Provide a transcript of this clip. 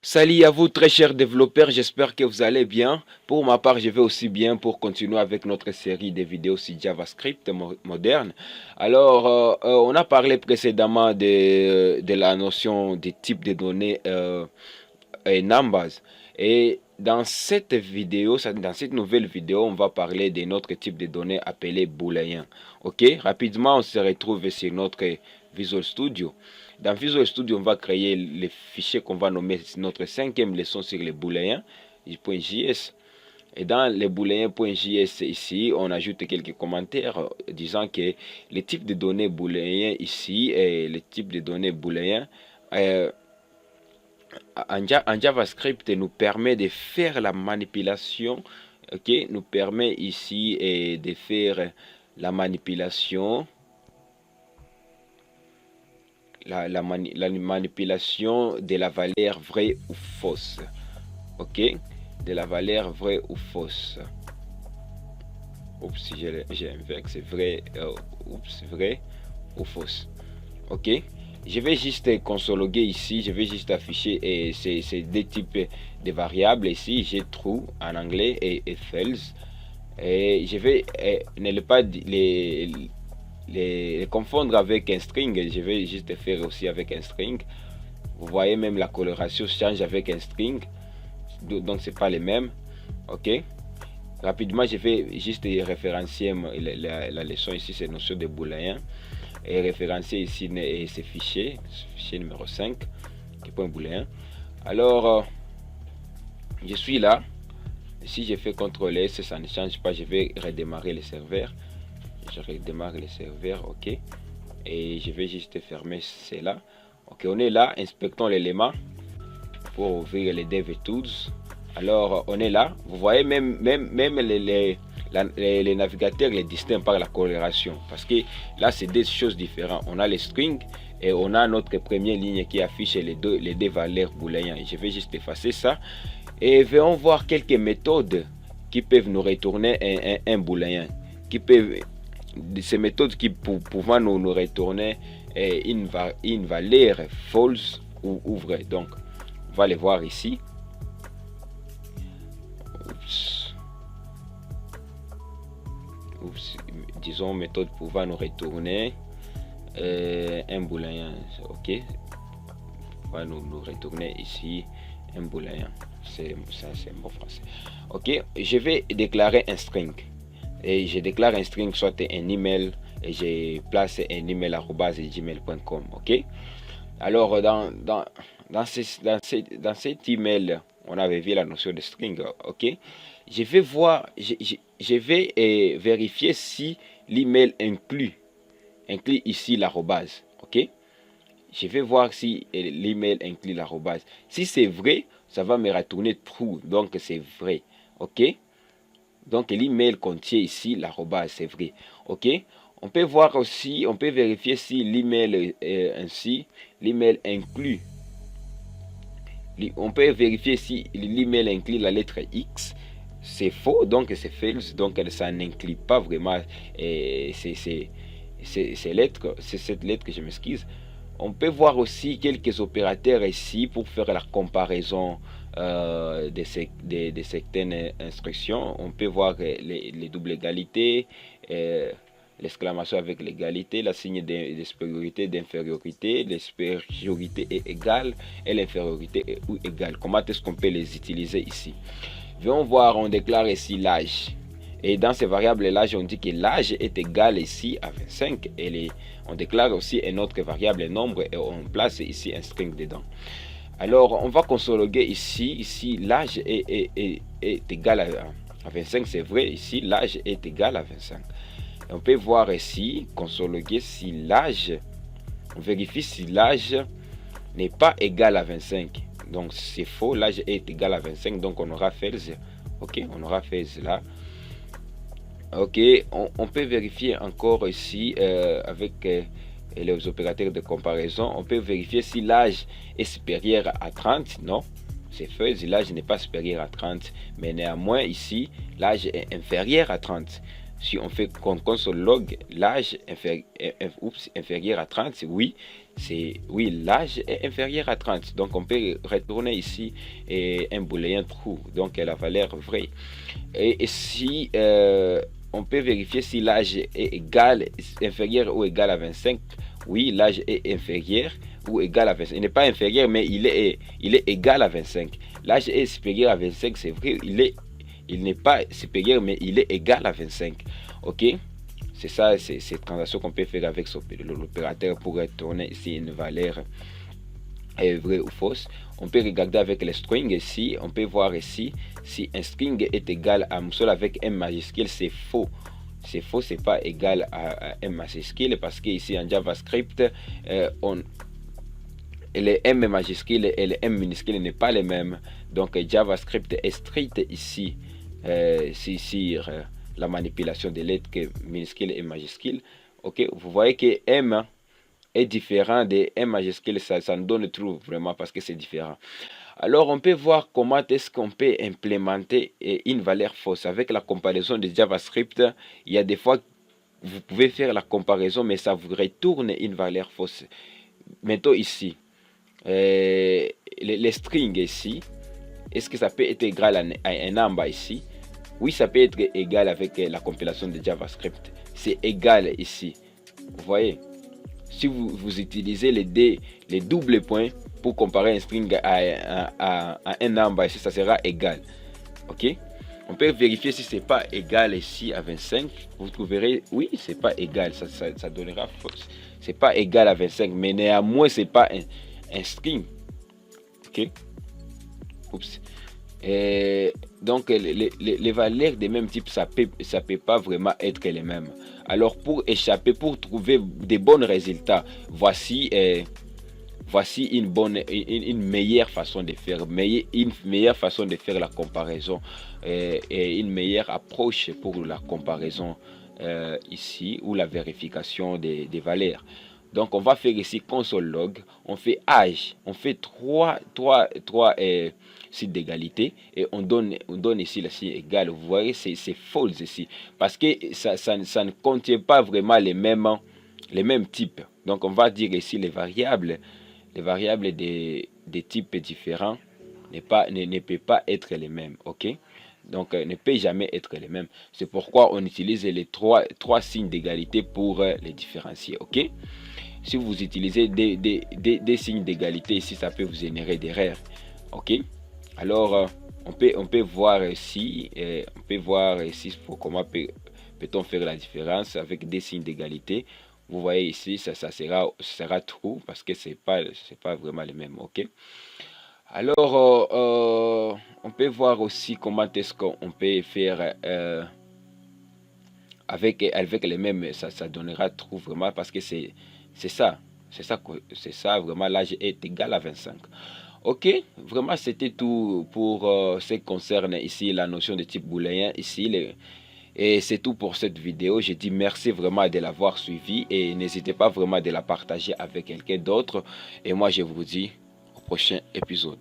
Salut à vous très chers développeurs, j'espère que vous allez bien. Pour ma part, je vais aussi bien pour continuer avec notre série de vidéos sur JavaScript moderne. Alors, on a parlé précédemment de la notion des types de données et numbers. Et dans cette vidéo, dans cette nouvelle vidéo, on va parler de notre type de données appelé booléen. Ok, rapidement, on se retrouve sur notre Visual Studio. Dans Visual Studio, on va créer les fichiers qu'on va nommer notre cinquième leçon sur les booléens, .js. Et dans les booléens.js ici, on ajoute quelques commentaires disant que les types de données booléens ici et les types de données booléens en JavaScript nous permet de faire la manipulation, ok, nous permet ici de faire la manipulation, la manipulation de la valeur vraie ou fausse, ok, de la valeur vraie ou fausse. Oups, j'ai inversé, vrai, vrai ou fausse, ok. Je vais juste consologuer ici, je vais juste afficher ces deux types de variables ici, j'ai true en anglais et false. Et je vais ne pas les confondre avec un string, je vais juste faire aussi avec un string. Vous voyez même la coloration change avec un string, donc c'est pas les mêmes, ok. Rapidement, je vais juste référencier la leçon ici, c'est notion de booléen. Et référencier ici ce fichier numéro 5, qui est point booléen. Alors, je suis là. Si je fais CTRL S, ça ne change pas. Je vais redémarrer le serveur. Je redémarre le serveur, ok. Et je vais juste fermer cela. Ok, on est là. Inspectons l'élément pour ouvrir les Dev Tools. Alors, on est là. Vous voyez, même les navigateurs les distinguent par la coloration. Parce que là, c'est des choses différentes. On a les strings et on a notre première ligne qui affiche les deux valeurs booléens. Je vais juste effacer ça. Et venons voir quelques méthodes qui peuvent nous retourner un booléen. Ces méthodes qui pouvant nous retourner une valeur false ou vraie. Donc, on va les voir ici. Disons méthode pouvant nous retourner un booléen, ok, va nous retourner ici un booléen, c'est un mot français, ok. Je vais déclarer un string et je déclare un string soit un email et je place un email @gmail.com, ok. Alors dans cet email on avait vu la notion de string, ok. Je vais voir, je vais vérifier si l'email inclut ici l'arrobase, ok. Je vais voir si l'email inclut l'arrobase. Si c'est vrai, ça va me retourner true, donc c'est vrai, ok. Donc l'email contient ici l'arrobase, c'est vrai, ok. On peut voir aussi, on peut vérifier si l'email ainsi, l'email inclut. On peut vérifier si l'email inclut la lettre X. C'est faux, donc c'est false, donc ça n'inclut pas vraiment cette lettre, je m'excuse. On peut voir aussi quelques opérateurs ici pour faire la comparaison de certaines instructions. On peut voir les doubles égalités, l'exclamation avec l'égalité, la signe de supériorité, d'infériorité, la supériorité est égale et l'infériorité est égale. Comment est-ce qu'on peut les utiliser ici? Venons voir, on déclare ici l'âge. Et dans ces variables l'âge, on dit que l'âge est égal ici à 25. Et on déclare aussi une autre variable nombre et on place ici un string dedans. Alors, on va consologuer ici l'âge est égal à 25, c'est vrai, ici l'âge est égal à 25. Et on peut voir ici, consologuer si l'âge, on vérifie si l'âge n'est pas égal à 25. Donc c'est faux, l'âge est égal à 25, donc on aura false, ok, on aura false là. Ok, on peut vérifier encore ici avec les opérateurs de comparaison. On peut vérifier si l'âge est supérieur à 30. Non, c'est faux, l'âge n'est pas supérieur à 30. Mais néanmoins ici, l'âge est inférieur à 30. Si on fait console log, l'âge inférieur à 30, oui, oui, l'âge est inférieur à 30. Donc on peut retourner ici et un booléen true, donc la valeur vraie. Et si on peut vérifier si l'âge est égal, inférieur ou égal à 25. Oui, l'âge est inférieur ou égal à 25. Il n'est pas inférieur, mais il est égal à 25. L'âge est supérieur à 25, c'est vrai, il n'est pas supérieur, mais il est égal à 25. Ok? C'est ça, c'est cette transaction qu'on peut faire avec l'opérateur pour retourner ici une valeur est vraie ou fausse. On peut regarder avec les strings ici. On peut voir ici si un string est égal à un seul avec M majuscule, c'est faux. C'est faux, c'est pas égal à M majuscule parce que ici en JavaScript, les M majuscules et les M minuscules n'est pas les mêmes. Donc JavaScript est strict ici sur la manipulation des lettres minuscules et majuscules. Ok, vous voyez que M est différent de M majuscule, ça nous donne true vraiment parce que c'est différent. Alors on peut voir comment est-ce qu'on peut implémenter une valeur fausse avec la comparaison de JavaScript. Il y a des fois vous pouvez faire la comparaison mais ça vous retourne une valeur fausse. Mettons ici les strings ici, est-ce que ça peut être égal à un number ici? Oui, ça peut être égal avec la compilation de JavaScript. C'est égal ici. Vous voyez? Si vous utilisez les doubles points pour comparer un string à un number ici, ça sera égal. Ok? On peut vérifier si c'est pas égal ici à 25. Vous trouverez, oui, c'est pas égal. Ça donnera fausse. C'est pas égal à 25, mais néanmoins, c'est pas un string. Ok? Oups. Donc les valeurs de même type ça peut pas vraiment être les mêmes. Alors pour échapper, pour trouver des bons résultats, voici une meilleure façon de faire, une meilleure façon de faire la comparaison et une meilleure approche pour la comparaison ici ou la vérification des valeurs. Donc on va faire ici console log, on fait âge, on fait trois sites d'égalité et on donne ici le signe égal. Vous voyez, c'est false ici parce que ça ne contient pas vraiment les mêmes types. Donc on va dire ici les variables des types différents ne peuvent pas être les mêmes. Ok? Donc ne peut jamais être les mêmes. C'est pourquoi on utilise les trois signes d'égalité pour les différencier. Ok? Si vous utilisez des signes d'égalité ici, ça peut vous générer des erreurs. Ok? Alors on peut voir ici, comment peut-on faire la différence avec des signes d'égalité. Vous voyez ici, ça sera true parce que c'est pas vraiment les mêmes. Ok? Alors on peut voir aussi comment est-ce qu'on peut faire avec les mêmes, ça donnera true vraiment parce que c'est ça vraiment, l'âge est égal à 25. Ok, vraiment c'était tout pour ce qui concerne ici la notion de type booléen ici. Et c'est tout pour cette vidéo. Je dis merci vraiment de l'avoir suivi et n'hésitez pas vraiment de la partager avec quelqu'un d'autre. Et moi je vous dis au prochain épisode.